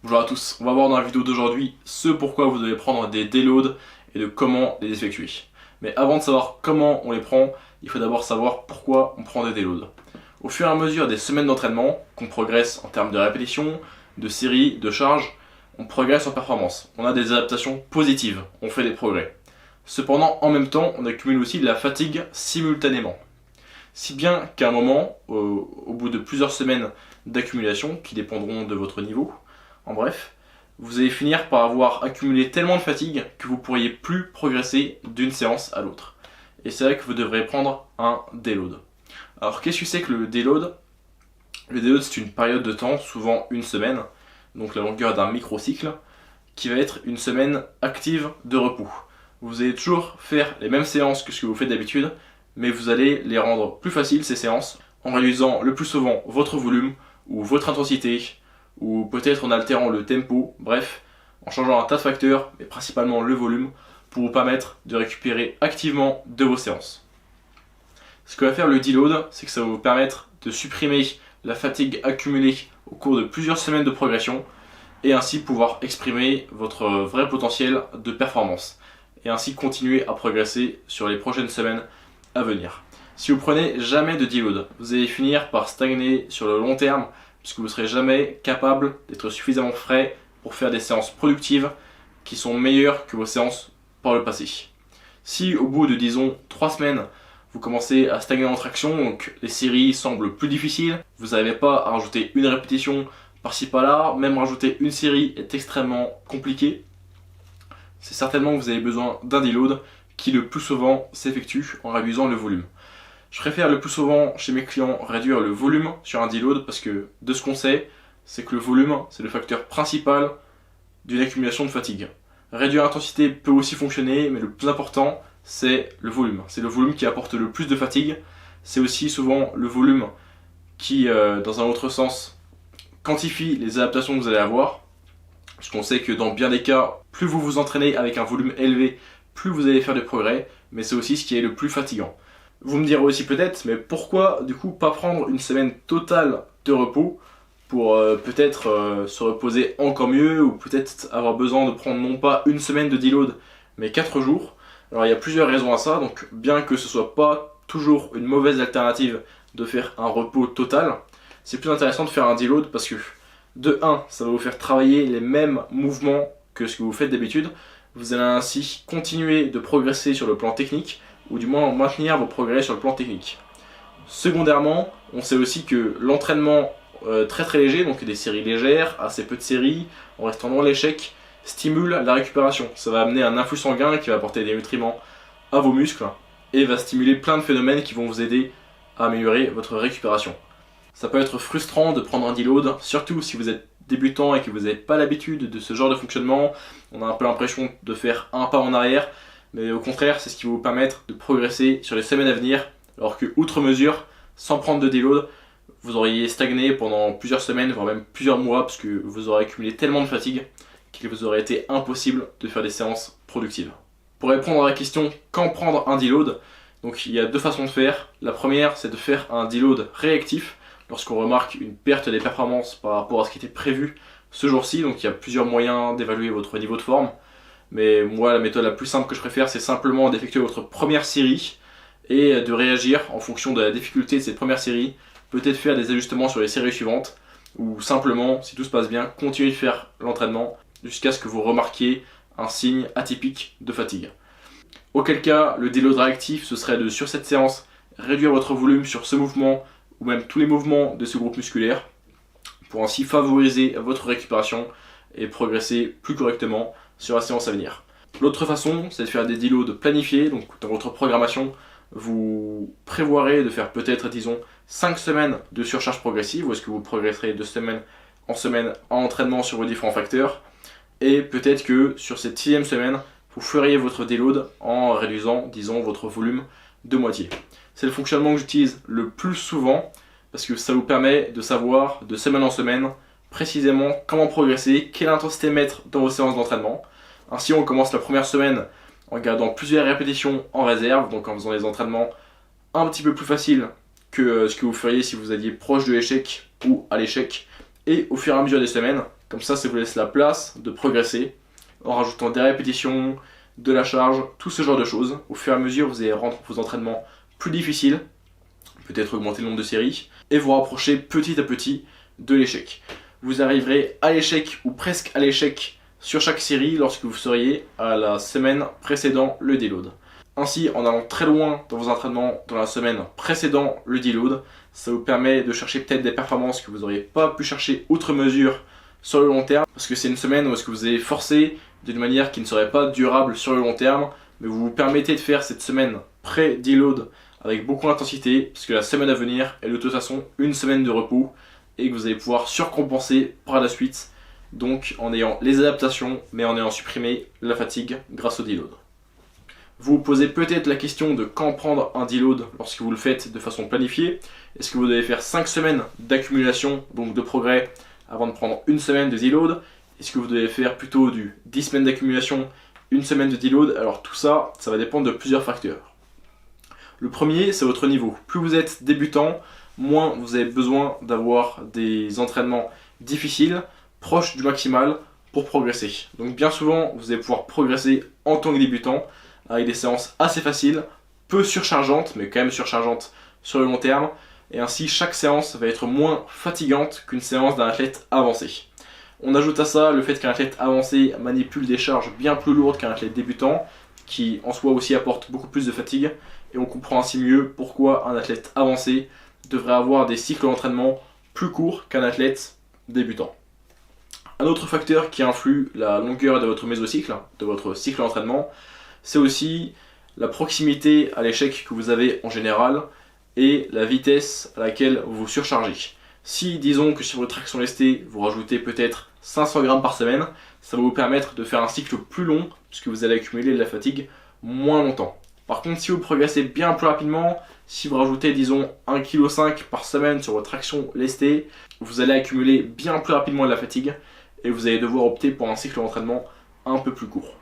Bonjour à tous, on va voir dans la vidéo d'aujourd'hui ce pourquoi vous devez prendre des déloads et de comment les effectuer. Mais avant de savoir comment on les prend, il faut d'abord savoir pourquoi on prend des déloads. Au fur et à mesure des semaines d'entraînement, qu'on progresse en termes de répétition, de séries, de charges, on progresse en performance. On a des adaptations positives, on fait des progrès. Cependant, en même temps, on accumule aussi de la fatigue simultanément. Si bien qu'à un moment, au bout de plusieurs semaines d'accumulation, qui dépendront de votre niveau, en bref, vous allez finir par avoir accumulé tellement de fatigue que vous ne pourriez plus progresser d'une séance à l'autre. Et c'est là que vous devrez prendre un déload. Alors qu'est-ce que c'est que le déload? Le déload, c'est une période de temps, souvent une semaine, donc la longueur d'un microcycle, qui va être une semaine active de repos. Vous allez toujours faire les mêmes séances que ce que vous faites d'habitude, mais vous allez les rendre plus faciles ces séances en réduisant le plus souvent votre volume ou votre intensité, ou peut-être en altérant le tempo, bref, en changeant un tas de facteurs, mais principalement le volume, pour vous permettre de récupérer activement de vos séances. Ce que va faire le deload, c'est que ça va vous permettre de supprimer la fatigue accumulée au cours de plusieurs semaines de progression, et ainsi pouvoir exprimer votre vrai potentiel de performance, et ainsi continuer à progresser sur les prochaines semaines à venir. Si vous prenez jamais de deload, vous allez finir par stagner sur le long terme, puisque vous ne serez jamais capable d'être suffisamment frais pour faire des séances productives qui sont meilleures que vos séances par le passé. Si au bout de disons 3 semaines, vous commencez à stagner en traction, donc les séries semblent plus difficiles, vous n'arrivez pas à rajouter une répétition par-ci par-là, même rajouter une série est extrêmement compliqué, c'est certainement que vous avez besoin d'un deload qui le plus souvent s'effectue en réduisant le volume. Je préfère le plus souvent chez mes clients réduire le volume sur un deload parce que de ce qu'on sait, c'est que le volume c'est le facteur principal d'une accumulation de fatigue. Réduire l'intensité peut aussi fonctionner, mais le plus important c'est le volume. C'est le volume qui apporte le plus de fatigue. C'est aussi souvent le volume qui, dans un autre sens, quantifie les adaptations que vous allez avoir. Parce qu'on sait que dans bien des cas, plus vous vous entraînez avec un volume élevé, plus vous allez faire de progrès, mais c'est aussi ce qui est le plus fatigant. Vous me direz aussi peut-être, mais pourquoi du coup pas prendre une semaine totale de repos pour peut-être se reposer encore mieux, ou peut-être avoir besoin de prendre non pas une semaine de deload, mais 4 jours. Alors il y a plusieurs raisons à ça, donc bien que ce soit pas toujours une mauvaise alternative de faire un repos total, c'est plus intéressant de faire un deload parce que de 1, ça va vous faire travailler les mêmes mouvements que ce que vous faites d'habitude. Vous allez ainsi continuer de progresser sur le plan technique, ou du moins maintenir vos progrès sur le plan technique. Secondairement, on sait aussi que l'entraînement très très léger, donc des séries légères, assez peu de séries, en restant dans l'échec, stimule la récupération. Ça va amener un influx sanguin qui va apporter des nutriments à vos muscles et va stimuler plein de phénomènes qui vont vous aider à améliorer votre récupération. Ça peut être frustrant de prendre un deload, surtout si vous êtes débutant et que vous n'avez pas l'habitude de ce genre de fonctionnement. On a un peu l'impression de faire un pas en arrière, mais au contraire, c'est ce qui va vous permettre de progresser sur les semaines à venir, alors que, outre mesure, sans prendre de deload, vous auriez stagné pendant plusieurs semaines, voire même plusieurs mois, parce que vous aurez accumulé tellement de fatigue qu'il vous aurait été impossible de faire des séances productives. Pour répondre à la question quand prendre un deload, donc il y a deux façons de faire. La première, c'est de faire un deload réactif, lorsqu'on remarque une perte des performances par rapport à ce qui était prévu ce jour-ci. Donc il y a plusieurs moyens d'évaluer votre niveau de forme. Mais moi, la méthode la plus simple que je préfère, c'est simplement d'effectuer votre première série et de réagir en fonction de la difficulté de cette première série. Peut-être faire des ajustements sur les séries suivantes, ou simplement, si tout se passe bien, continuer de faire l'entraînement jusqu'à ce que vous remarquiez un signe atypique de fatigue. Auquel cas, le deload réactif, ce serait de, sur cette séance, réduire votre volume sur ce mouvement, ou même tous les mouvements de ce groupe musculaire, pour ainsi favoriser votre récupération et progresser plus correctement sur la séance à venir. L'autre façon, c'est de faire des deloads planifiés, donc dans votre programmation, vous prévoirez de faire peut-être, disons, 5 semaines de surcharge progressive, où est-ce que vous progresserez de semaine en entraînement sur vos différents facteurs, et peut-être que sur cette 6e semaine, vous feriez votre deload en réduisant, disons, votre volume de moitié. C'est le fonctionnement que j'utilise le plus souvent, parce que ça vous permet de savoir de semaine en semaine précisément comment progresser, quelle intensité mettre dans vos séances d'entraînement. Ainsi, on commence la première semaine en gardant plusieurs répétitions en réserve, donc en faisant des entraînements un petit peu plus faciles que ce que vous feriez si vous alliez proche de l'échec ou à l'échec. Et au fur et à mesure des semaines, Comme ça vous laisse la place de progresser en rajoutant des répétitions, de la charge, tout ce genre de choses. Au fur et à mesure, vous allez rendre vos entraînements plus difficiles, peut-être augmenter le nombre de séries, et vous rapprocher petit à petit de l'échec. Vous arriverez à l'échec ou presque à l'échec sur chaque série lorsque vous seriez à la semaine précédant le deload. Ainsi, en allant très loin dans vos entraînements dans la semaine précédant le deload, ça vous permet de chercher peut-être des performances que vous n'auriez pas pu chercher outre mesure sur le long terme, parce que c'est une semaine où est-ce que vous allez forcer d'une manière qui ne serait pas durable sur le long terme, mais vous vous permettez de faire cette semaine pré-deload avec beaucoup d'intensité, parce que la semaine à venir est de toute façon une semaine de repos, et que vous allez pouvoir surcompenser par la suite, donc en ayant les adaptations, mais en ayant supprimé la fatigue grâce au deload. Vous vous posez peut-être la question de quand prendre un deload lorsque vous le faites de façon planifiée. Est-ce que vous devez faire 5 semaines d'accumulation, donc de progrès, avant de prendre une semaine de deload? Est-ce que vous devez faire plutôt du 10 semaines d'accumulation, une semaine de deload? Alors tout ça, ça va dépendre de plusieurs facteurs. Le premier, c'est votre niveau. Plus vous êtes débutant, moins vous avez besoin d'avoir des entraînements difficiles, proches du maximal, pour progresser. Donc bien souvent, vous allez pouvoir progresser en tant que débutant, avec des séances assez faciles, peu surchargeantes, mais quand même surchargeantes sur le long terme, et ainsi chaque séance va être moins fatigante qu'une séance d'un athlète avancé. On ajoute à ça le fait qu'un athlète avancé manipule des charges bien plus lourdes qu'un athlète débutant, qui en soi aussi apporte beaucoup plus de fatigue, et on comprend ainsi mieux pourquoi un athlète avancé devrait avoir des cycles d'entraînement plus courts qu'un athlète débutant. Un autre facteur qui influe la longueur de votre mésocycle, de votre cycle d'entraînement, c'est aussi la proximité à l'échec que vous avez en général et la vitesse à laquelle vous vous surchargez. Si, disons que sur votre traction lestée, vous rajoutez peut-être 500 grammes par semaine, ça va vous permettre de faire un cycle plus long puisque vous allez accumuler de la fatigue moins longtemps. Par contre, si vous progressez bien plus rapidement, si vous rajoutez disons 1,5 kg par semaine sur votre traction lestée, vous allez accumuler bien plus rapidement de la fatigue et vous allez devoir opter pour un cycle d'entraînement un peu plus court.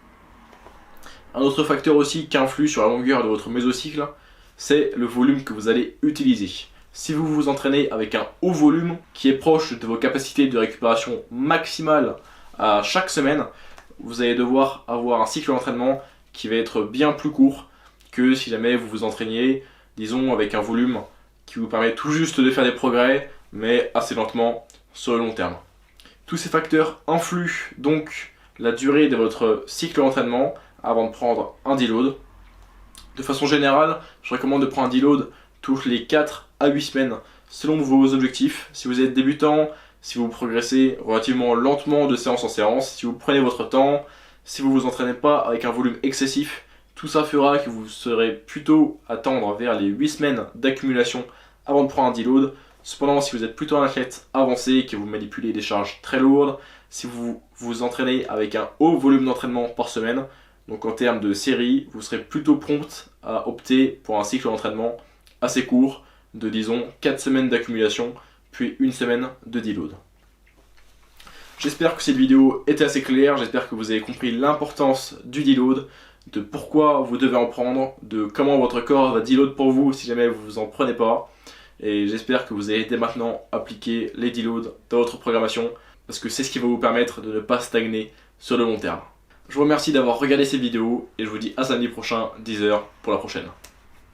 Un autre facteur aussi qui influe sur la longueur de votre mésocycle, c'est le volume que vous allez utiliser. Si vous vous entraînez avec un haut volume qui est proche de vos capacités de récupération maximale à chaque semaine, vous allez devoir avoir un cycle d'entraînement qui va être bien plus court que si jamais vous vous entraîniez, disons, avec un volume qui vous permet tout juste de faire des progrès, mais assez lentement sur le long terme. Tous ces facteurs influent donc la durée de votre cycle d'entraînement avant de prendre un deload. De façon générale, je recommande de prendre un deload toutes les 4 à 8 semaines selon vos objectifs. Si vous êtes débutant, si vous progressez relativement lentement de séance en séance, si vous prenez votre temps, si vous ne vous entraînez pas avec un volume excessif, tout ça fera que vous serez plutôt à tendre vers les 8 semaines d'accumulation avant de prendre un deload. Cependant, si vous êtes plutôt un athlète avancé, que vous manipulez des charges très lourdes, si vous vous entraînez avec un haut volume d'entraînement par semaine, donc en termes de série, vous serez plutôt prompt à opter pour un cycle d'entraînement assez court, de disons 4 semaines d'accumulation, puis une semaine de deload. J'espère que cette vidéo était assez claire, j'espère que vous avez compris l'importance du deload, de pourquoi vous devez en prendre, de comment votre corps va deload pour vous si jamais vous en prenez pas. Et j'espère que vous allez dès maintenant appliquer les deloads dans votre programmation, parce que c'est ce qui va vous permettre de ne pas stagner sur le long terme. Je vous remercie d'avoir regardé cette vidéo et je vous dis à samedi prochain, 10 h pour la prochaine.